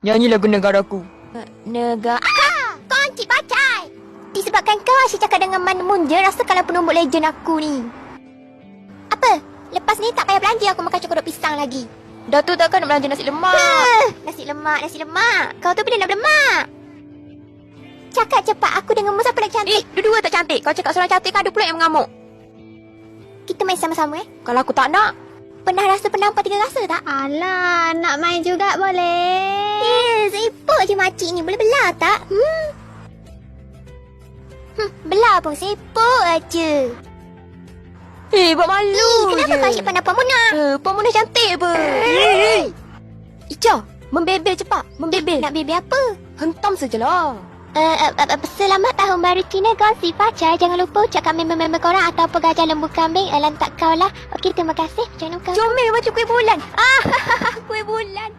Nyanyi lagu negaraku. Kau antik pacai. Disebabkan kau asyik cakap dengan Manmun je, rasa kalau penumbuk legend aku ni. Apa? Lepas ni tak payah belanja aku makan cokodok pisang lagi. Dah tu takkan nak belanja nasi lemak. Nasi lemak. Kau tu bila nak berlemak? Cakap cepat, aku dengan Mus apa lagi cantik? Dua-dua tak cantik. Kau cakap seorang cantik kan ada pula yang mengamuk. Kita main sama-sama Kalau aku tak nak. Pernah rasa penampar 3 rasa tak? Alah, nak main juga boleh. Sepuk je makcik ni. Boleh belah tak? Belah pun sepuk aja. Buat malu Kenapa je. kau asyik pandang Puan Mona? Puan Mona cantik apa? Ica, membebel cepat. Membebel. Nak baby apa? Hentam sajalah. Selamat tahun baru Cina Gosip Pacai. Jangan lupa ucapkan member-member korang atau pengajar lembu kambing. Lantak kau lah. Okey, terima kasih. Jangan lupa. Comel macam kuih bulan. Kuih bulan.